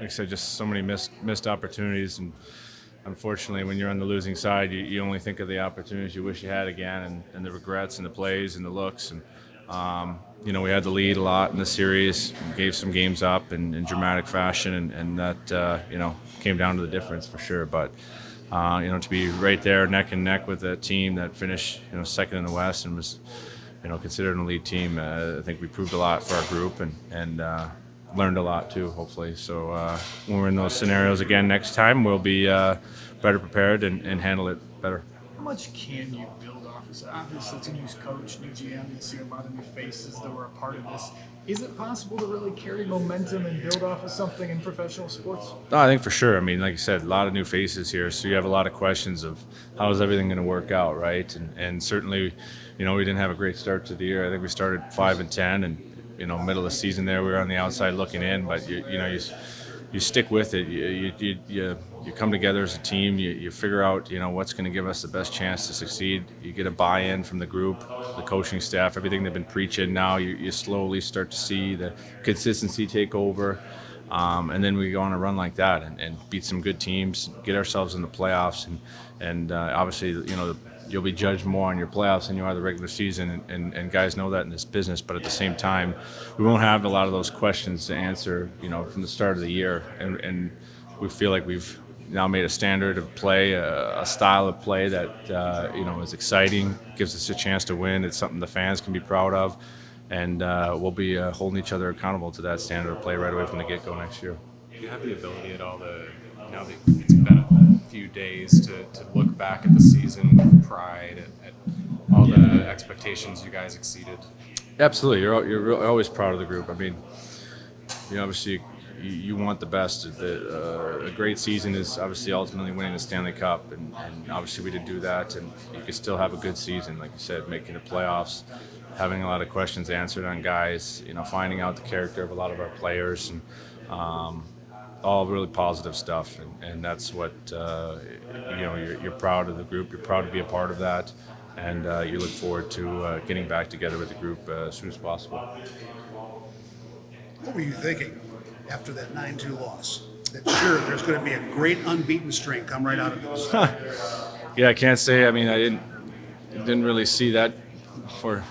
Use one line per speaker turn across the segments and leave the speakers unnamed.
I said, just so many missed opportunities, and unfortunately, when you're on the losing side, you only think of the opportunities you wish you had again, and the regrets and the plays and the looks. And we had the lead a lot in the series, gave some games up in dramatic fashion, and that came down to the difference for sure. But to be right there neck and neck with a team that finished second in the West and was considered an elite team, I think we proved a lot for our group and learned a lot too, hopefully. So when we're in those scenarios again next time, we'll be better prepared and handle it better.
How much can you build off of this? Obviously, it's a new coach, new GM. You see a lot of new faces that were a part of this. Is it possible to really carry momentum and build off of something in professional sports?
No, I think for sure. I mean, like you said, a lot of new faces here, so you have a lot of questions of how is everything going to work out, right? And certainly, we didn't have a great start to the year. I think we started 5-10, and middle of the season there, we were on the outside looking in, but you stick with it. You come together as a team. You figure out what's going to give us the best chance to succeed. You get a buy-in from the group, the coaching staff, everything they've been preaching. Now you slowly start to see the consistency take over, and then we go on a run like that and beat some good teams, get ourselves in the playoffs, and obviously you'll be judged more on your playoffs than you are the regular season, and guys know that in this business. But at the same time, we won't have a lot of those questions to answer, from the start of the year, and we feel like we've now made a standard of play, a style of play that is exciting, gives us a chance to win. It's something the fans can be proud of, and we'll be holding each other accountable to that standard of play right away from the get-go next year.
Do you have the ability at all to, now that it's been a few days, to look back at the season with pride at all the expectations you guys exceeded?
Absolutely. You're always proud of the group. I mean, obviously you want the best. A great season is obviously ultimately winning the Stanley Cup, and obviously we did do that, and you can still have a good season, like you said, making the playoffs, having a lot of questions answered on guys, finding out the character of a lot of our players, and all really positive stuff, and that's what you're proud of the group. You're proud to be a part of that, and you look forward to getting back together with the group as soon as possible.
What were you thinking after that 9-2 loss? That sure, there's going to be a great unbeaten string come right out of this.
Yeah, I can't say. I mean, I didn't really see that for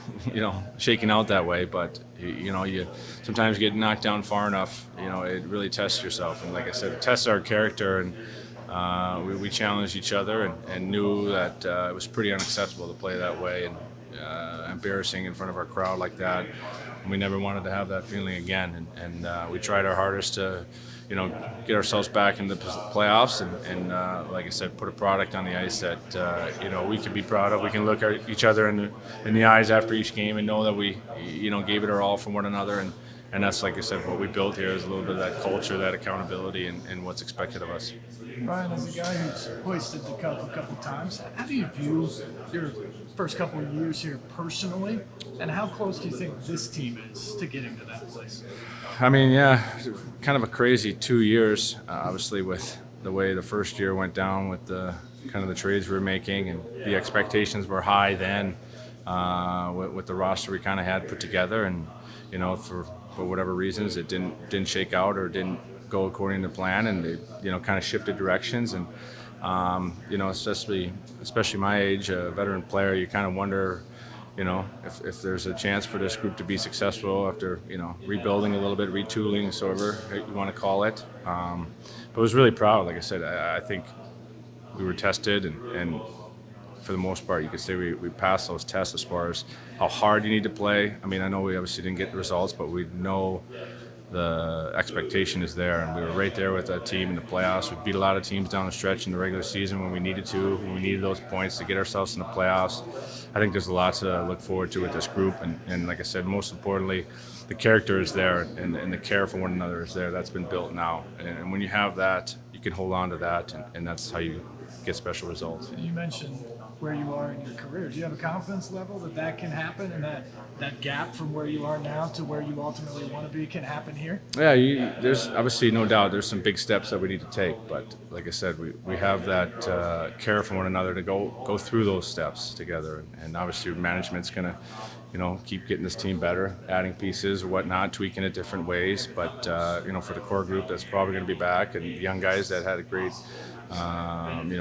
shaking out that way, but you sometimes get knocked down far enough, it really tests yourself. And like I said, it tests our character, and we challenged each other and knew that it was pretty unacceptable to play that way and embarrassing in front of our crowd like that. And we never wanted to have that feeling again, and we tried our hardest to get ourselves back in the playoffs and like I said, put a product on the ice that we can be proud of. We can look at each other in the eyes after each game and know that we gave it our all for one another, and that's, like I said, what we built here is a little bit of that culture, that accountability, and what's expected of us.
Ryan, as a guy who's hoisted the cup a couple times, how do you view your first couple of years here personally, and how close do you think this team is to getting to that place?
I mean, yeah, kind of a crazy 2 years, obviously, with the way the first year went down with the kind of the trades we were making, and the expectations were high then with the roster we kind of had put together, and for whatever reasons it didn't shake out or didn't go according to plan, and they kind of shifted directions, and especially my age, a veteran player, you kind of wonder if there's a chance for this group to be successful after rebuilding a little bit, retooling, whatever you want to call it. But I was really proud. Like I said, I think we were tested, and for the most part, you could say we passed those tests as far as how hard you need to play. I mean, I know we obviously didn't get the results, but we know the expectation is there, and we were right there with that team in the playoffs. We beat a lot of teams down the stretch in the regular season when we needed to, when we needed those points to get ourselves in the playoffs. I think there's a lot to look forward to with this group, and like I said, most importantly, the character is there, and the care for one another is there. That's been built now, and when you have that, you can hold on to that, and that's how you get special results.
You mentioned where you are in your career. Do you have a confidence level that can happen, and that gap from where you are now to where you ultimately want to be can happen here?
Yeah, there's obviously no doubt there's some big steps that we need to take, but like I said, we have that care for one another to go through those steps together, and obviously management's going to keep getting this team better, adding pieces or whatnot, tweaking it different ways. But, for the core group that's probably going to be back, and young guys that had a great,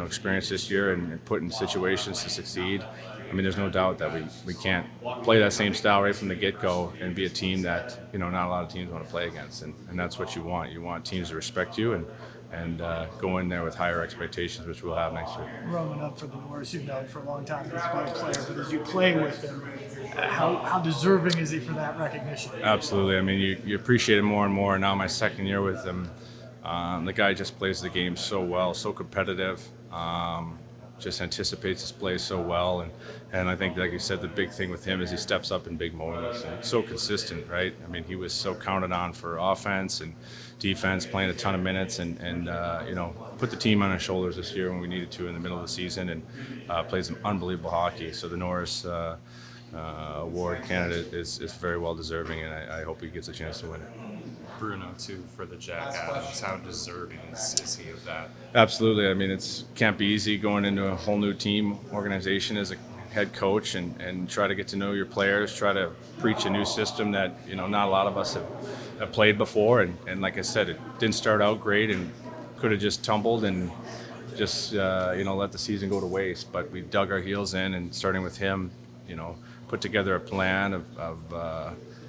experience this year and put in situations to succeed, I mean, there's no doubt that we can't play that same style right from the get-go and be a team that, not a lot of teams want to play against. And that's what you want. You want teams to respect you and go in there with higher expectations, which we'll have next year.
Growing up for the Norris, you've known for a long time as a great player, but as you play with him, how deserving is he for that recognition?
Absolutely. I mean, you appreciate it more and more. Now my second year with him, the guy just plays the game so well, so competitive, just anticipates his plays so well. And I think, like you said, the big thing with him is he steps up in big moments. And so consistent, right? I mean, he was so counted on for offense and defense, playing a ton of minutes and put the team on his shoulders this year when we needed to in the middle of the season, and played some unbelievable hockey. So the Norris award candidate is very well deserving, and I hope he gets a chance to win it.
Bruno, too, for the Jack Adams. How deserving is he of that?
Absolutely. I mean, it can't be easy going into a whole new team organization as a head coach and try to get to know your players, try to preach a new system that, not a lot of us have played before. And like I said, it didn't start out great and could have just tumbled and just, let the season go to waste. But we dug our heels in, and starting with him, put together a plan of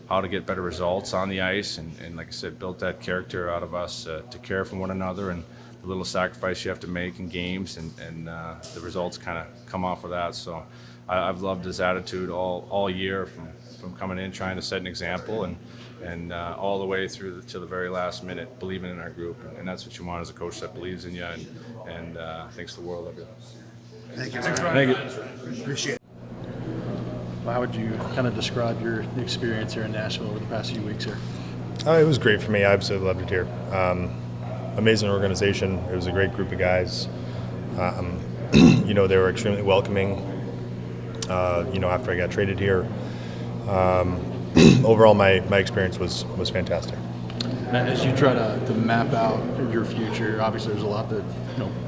how to get better results on the ice, and like I said, built that character out of us to care for one another and the little sacrifice you have to make in games, and the results kind of come off of that. So I've loved his attitude all year, from coming in, trying to set an example, and all the way through to the very last minute, believing in our group, and that's what you want as a coach that believes in you and thinks the world of you.
Thank you.
Thank you.
Appreciate it.
How would you kind of describe your experience here in Nashville over the past few weeks here?
It was great for me. I absolutely loved it here. Amazing organization. It was a great group of guys. They were extremely welcoming. After I got traded here, overall my experience was fantastic.
As you try to map out your future, obviously there's a lot that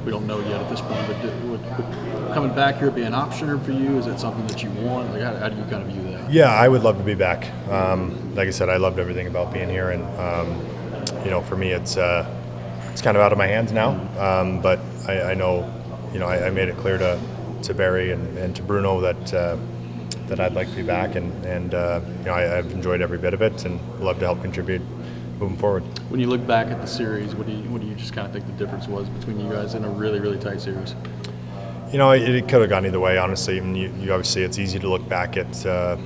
we don't know yet at this point. But would coming back here be an option for you? Is it something that you want? Like how do you kind of view that?
Yeah, I would love to be back. Like I said, I loved everything about being here, and for me, it's kind of out of my hands now. But I know, I made it clear to Barry and to Bruno that I'd like to be back, and I've enjoyed every bit of it, and love to help contribute moving forward.
When you look back at the series, what do you just kind of think the difference was between you guys in a really, really tight series?
It could have gone either way, honestly. I mean, you obviously, it's easy to look back at, a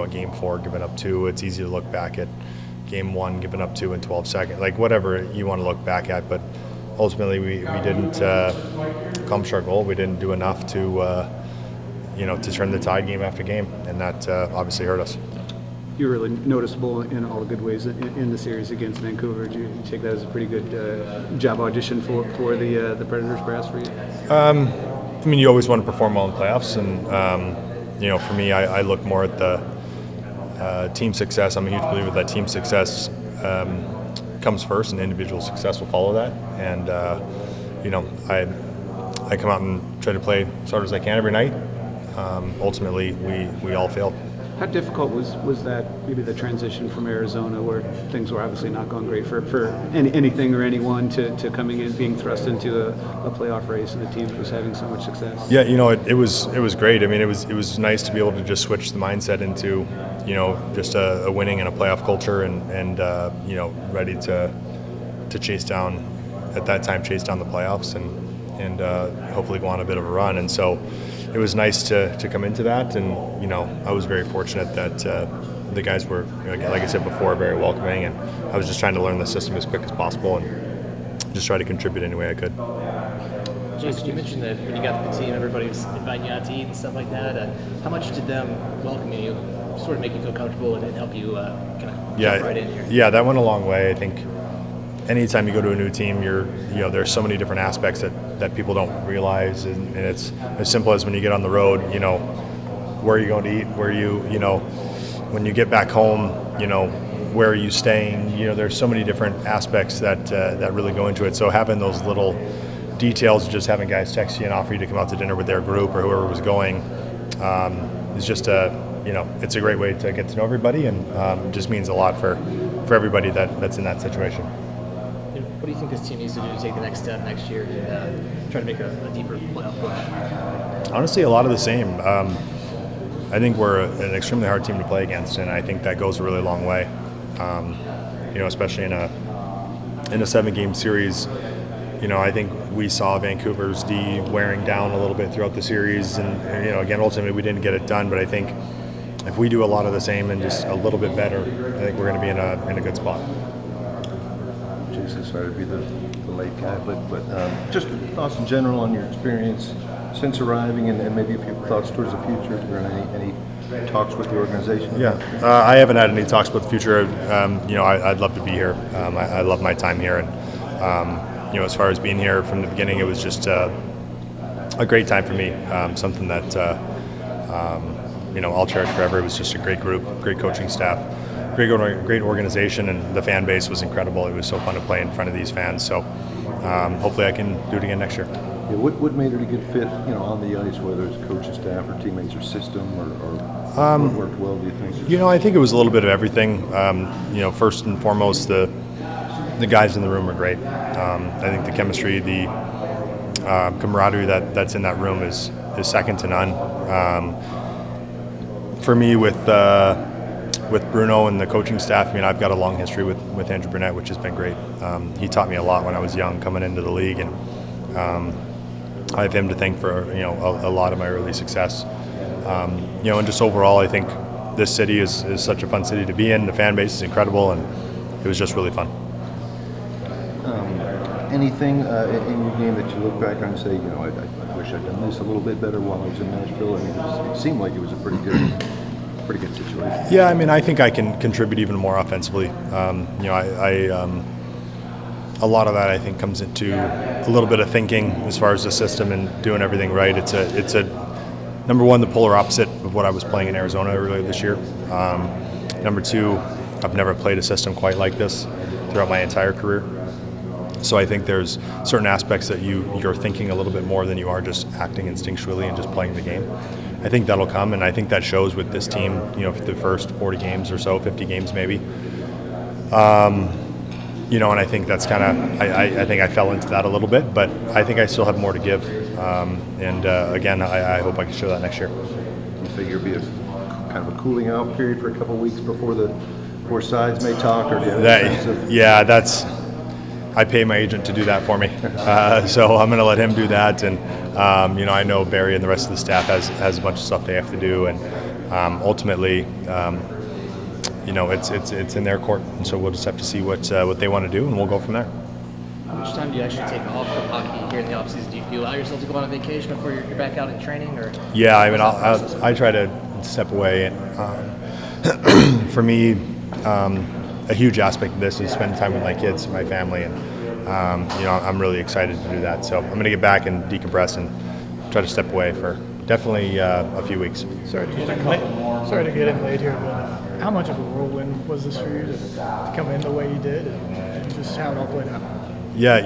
Game 4 giving up 2. It's easy to look back at Game 1 giving up 2 in 12 seconds. Like, whatever you want to look back at. But ultimately, we didn't accomplish our goal. We didn't do enough to turn the tide game after game. And that obviously hurt us.
You were really noticeable in all the good ways in the series against Vancouver. Do you take that as a pretty good job audition for the Predators, perhaps, for you?
You always want to perform well in playoffs, and for me, I look more at the team success. I'm a huge believer that team success comes first, and individual success will follow that. And I come out and try to play as hard as I can every night. Ultimately, we all failed.
How difficult was that, maybe the transition from Arizona, where things were obviously not going great for anything or anyone, to coming in, being thrust into a playoff race and a team that was having so much success?
Yeah, it was great. I mean, it was nice to be able to just switch the mindset into, just a winning and a playoff culture, and ready to chase down, at that time, chase down the playoffs and hopefully go on a bit of a run. And so it was nice to come into that, and I was very fortunate that the guys were, like I said before, very welcoming, and I was just trying to learn the system as quick as possible and just try to contribute any way I could.
Jason, you mentioned that when you got to the team, everybody was inviting you out to eat and stuff like that. How much did them welcoming you sort of make you feel comfortable and help you kind of jump right in here?
Yeah, that went a long way. I think anytime you go to a new team, there's so many different aspects that people don't realize, and it's as simple as when you get on the road, where are you going to eat, when you get back home, where are you staying, there's so many different aspects that really go into it. So having those little details, just having guys text you and offer you to come out to dinner with their group or whoever was going, is just a it's a great way to get to know everybody, and just means a lot for everybody that's in that situation.
What do you think this team needs to do to take the next step next year and try to make a deeper playoff push?
Honestly, a lot of the same. I think we're an extremely hard team to play against, and I think that goes a really long way. Especially in a 7-game series. I think we saw Vancouver's D wearing down a little bit throughout the series, and again, ultimately we didn't get it done. But I think if we do a lot of the same and just a little bit better, I think we're going to be in a good spot.
Jason, sorry to be the late guy, but just thoughts in general on your experience since arriving, and maybe a few thoughts towards the future. Is there any talks with the organization?
Yeah, I haven't had any talks about the future. I'd love to be here. I love my time here, and as far as being here from the beginning, it was just a great time for me. Something that I'll cherish forever. It was just a great group, great coaching staff, great organization, and the fan base was incredible. It was so fun to play in front of these fans. So hopefully I can do it again next year.
Yeah, what made it a good fit, on the ice, whether it's coaching staff or teammates or system, or what worked well, do you think?
I think it was a little bit of everything. First and foremost, the guys in the room are great. I think the chemistry, the camaraderie that's in that room is second to none. For me, with Bruno and the coaching staff, I've got a long history with Andrew Burnett, which has been great. He taught me a lot when I was young, coming into the league, and I have him to thank for a lot of my early success. And just overall, I think this city is such a fun city to be in. The fan base is incredible, and it was just really fun.
Anything in your game that you look back on and say, I wish I'd done this a little bit better while I was in Nashville? It seemed like it was a pretty good situation.
Yeah, I think I can contribute even more offensively. A lot of that, I think, comes into a little bit of thinking as far as the system and doing everything right. It's a number one, the polar opposite of what I was playing in Arizona earlier this year. Number two, I've never played a system quite like this throughout my entire career. So I think there's certain aspects that you're thinking a little bit more than you are just acting instinctually and just playing the game. I think that'll come, and I think that shows with this team, for the first 40 games or so, 50 games maybe. And I think that's kind of, I think I fell into that a little bit, but I think I still have more to give. Again, I hope I can show that next year.
Do you figure it'll be kind of a cooling out period for a couple of weeks before sides may talk, or do you have a sense of...
Yeah, I pay my agent to do that for me. So I'm going to let him do that. And, I know Barry and the rest of the staff has a bunch of stuff they have to do. And ultimately, it's in their court. And so we'll just have to see what they want to do, and we'll go from there.
How much time do you actually take off from hockey here in the offseason? Do you allow yourself to go on a vacation before you're back out in training? Or?
Yeah, I try to step away. And for me, a huge aspect of this is spending time with my kids and my family, and I'm really excited to do that. So I'm going to get back and decompress and try to step away for definitely a few weeks.
Sorry to get in late here, but how much of a whirlwind was this for you to come in the way you did, and just how it all played out?
Yeah,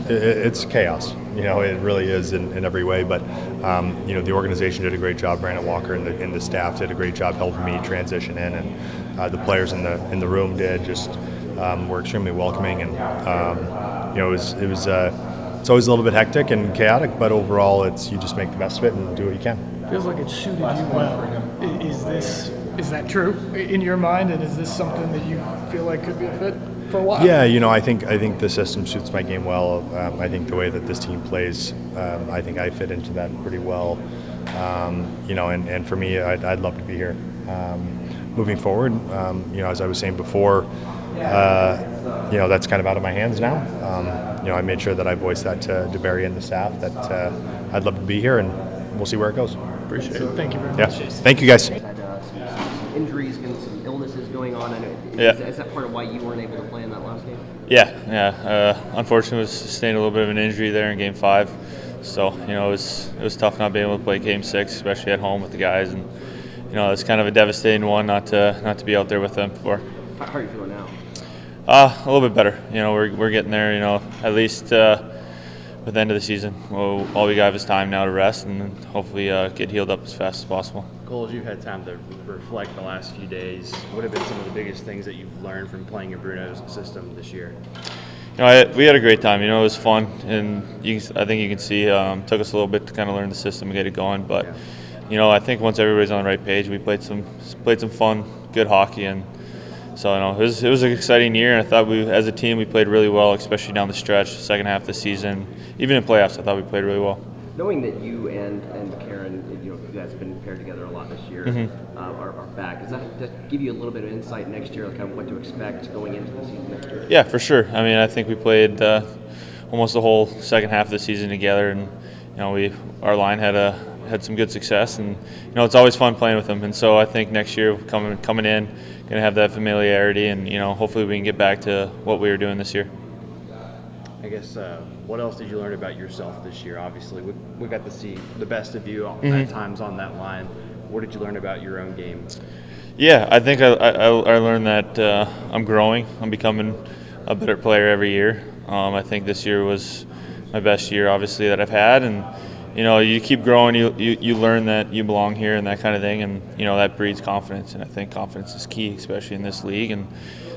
it's chaos. It really is in every way. But the organization did a great job. Brandon Walker and the staff did a great job helping me transition in, and the players in the room did. Just were extremely welcoming, and it's always a little bit hectic and chaotic, but overall, you just make the best of it and do what you can.
Feels like it suited you well. Is that true in your mind, and is this something that you feel like could be a fit for a while?
Yeah, I think the system suits my game well. I think the way that this team plays, I think I fit into that pretty well. And for me, I'd love to be here. Moving forward, as I was saying before, that's kind of out of my hands now. I made sure that I voiced that to Barry and the staff that I'd love to be here, and we'll see where it goes.
Appreciate it. Thank you very
Yeah,
much.
thank you guys.
Had some injuries and some illnesses going on. Is that part of why you weren't able to play in that last game?
Yeah. Unfortunately, I sustained a little bit of an injury there in Game 5. So, it was tough not being able to play Game 6, especially at home with the guys. And, it's kind of a devastating one not to be out there with them before.
How are you feeling now?
A little bit better. We're getting there. At least with the end of the season, all we got is time now to rest and hopefully get healed up as fast as possible.
Cole, as you've had time to reflect the last few days, what have been some of the biggest things that you've learned from playing in Bruno's system this year?
We had a great time. It was fun, and I think you can see took us a little bit to kind of learn the system and get it going. But I think once everybody's on the right page, we played some fun, good hockey, and so it was an exciting year. And I thought as a team we played really well, especially down the stretch, second half of the season, even in playoffs. I thought we played really well.
Knowing that you and Karen, you guys have been paired together a lot this year, are back, does that give you a little bit of insight next year, like kind of what to expect going into the season next year?
Yeah, for sure. I mean, I think we played almost the whole second half of the season together, and our line had some good success, and it's always fun playing with them. And so I think next year coming in, going to have that familiarity, and hopefully we can get back to what we were doing this year.
I guess what else did you learn about yourself this year? Obviously, we got to see the best of you at times on that line. What did you learn about your own game?
Yeah, I think I learned that I'm growing. I'm becoming a better player every year. I think this year was my best year, obviously, that I've had, and you keep growing. You learn that you belong here and that kind of thing, and that breeds confidence. And I think confidence is key, especially in this league. And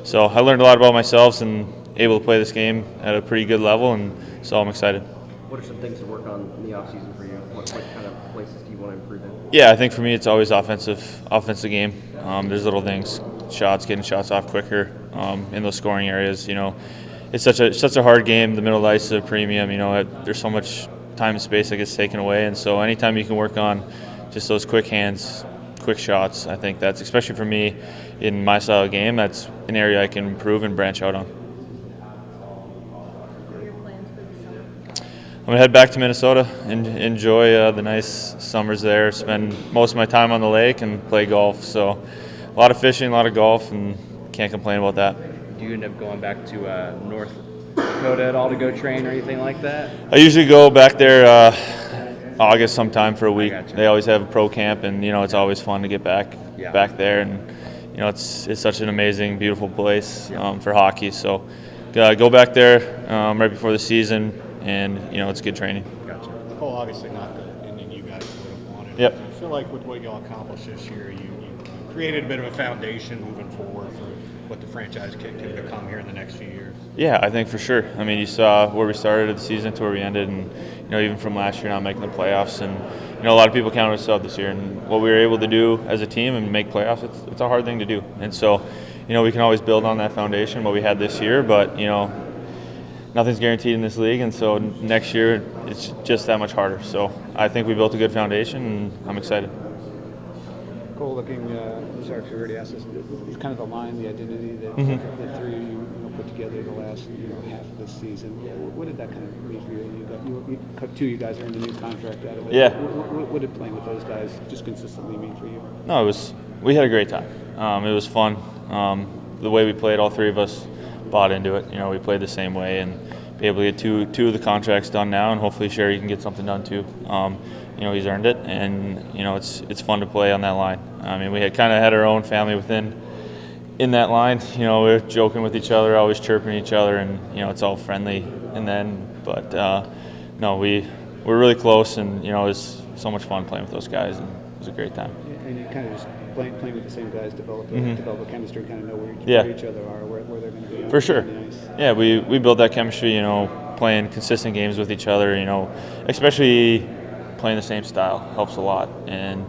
so I learned a lot about myself and able to play this game at a pretty good level, and so I'm excited.
What are some things to work on in the offseason for you? What kind of places do you want to improve in?
Yeah, I think for me it's always offensive game. There's little things, getting shots off quicker in those scoring areas. It's such a hard game. The middle of the ice is a premium. There's so much time and space that gets taken away, and so anytime you can work on just those quick hands, quick shots, I think that's, especially for me in my style of game, that's an area I can improve and branch out on. I'm going to head back to Minnesota and enjoy the nice summers there, spend most of my time on the lake and play golf. So a lot of fishing, a lot of golf, and can't complain about that.
Do you end up going back to North Dakota at all to go train or anything like that?
I usually go back there August sometime for a week. They always have a pro camp, and it's always fun to get back there. And it's such an amazing, beautiful place for hockey. So go back there right before the season. And it's good training.
Gotcha. Cole, obviously not the ending you guys would have wanted.
Yep.
Do you feel like with what y'all accomplished this year, you created a bit of a foundation moving forward for what the franchise can become here in the next few years?
Yeah, I think for sure. I mean, you saw where we started the season to where we ended, and even from last year not making the playoffs, and a lot of people counted us out this year, and what we were able to do as a team and make playoffs, it's a hard thing to do, and so we can always build on that foundation what we had this year, but nothing's guaranteed in this league, and so next year it's just that much harder. So I think we built a good foundation, and I'm excited.
Cole, looking, sorry if you already asked this, but kind of the line, the identity that the three of you put together the last half of this season. What did that kind of mean for you? Two of you guys are in the new contract out of it.
Yeah.
What did playing with those guys just consistently mean for you?
No, we had a great time. It was fun. The way we played, all three of us bought into it. We played the same way, and be able to get two of the contracts done now, and hopefully Sherry can get something done too. He's earned it, and it's fun to play on that line. I mean, we had our own family in that line. We were joking with each other, always chirping each other, and it's all friendly. And then, but no, we're really close, and it was so much fun playing with those guys, and it was a great time.
And you kind of just playing with the same guys, develop a chemistry, kind of know where each other are, where they're going to be.
For sure. Yeah, we built that chemistry, playing consistent games with each other, especially playing the same style helps a lot. And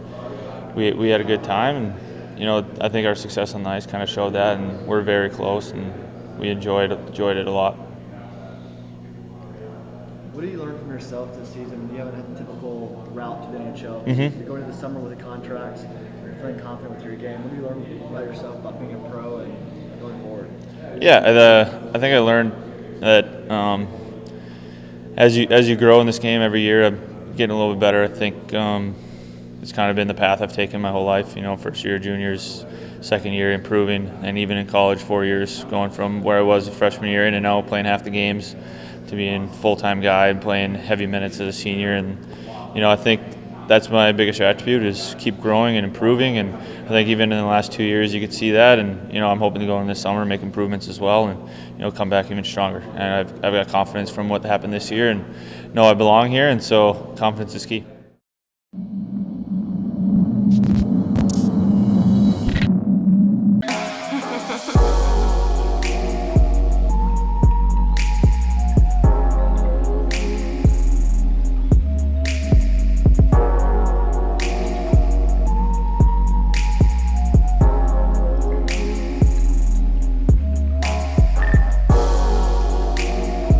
we had a good time, and I think our success on the ice kind of showed that, and we're very close, and we enjoyed it a lot.
What did you learn from yourself this season? You haven't had the typical route to the NHL. You're going into the summer with a contract. You're feeling confident with your game. What do you learn about yourself about being a pro and going forward?
Yeah, I think I learned that as you grow in this game every year, I'm getting a little bit better. I think it's kind of been the path I've taken my whole life. First year, juniors, second year, improving, and even in college, 4 years, going from where I was a freshman year in and now playing half the games to being full-time guy and playing heavy minutes as a senior. And I think that's my biggest attribute is keep growing and improving. And I think even in the last 2 years you could see that. And I'm hoping to go in this summer and make improvements as well, and come back even stronger. And I've got confidence from what happened this year, and know I belong here. And so confidence is key.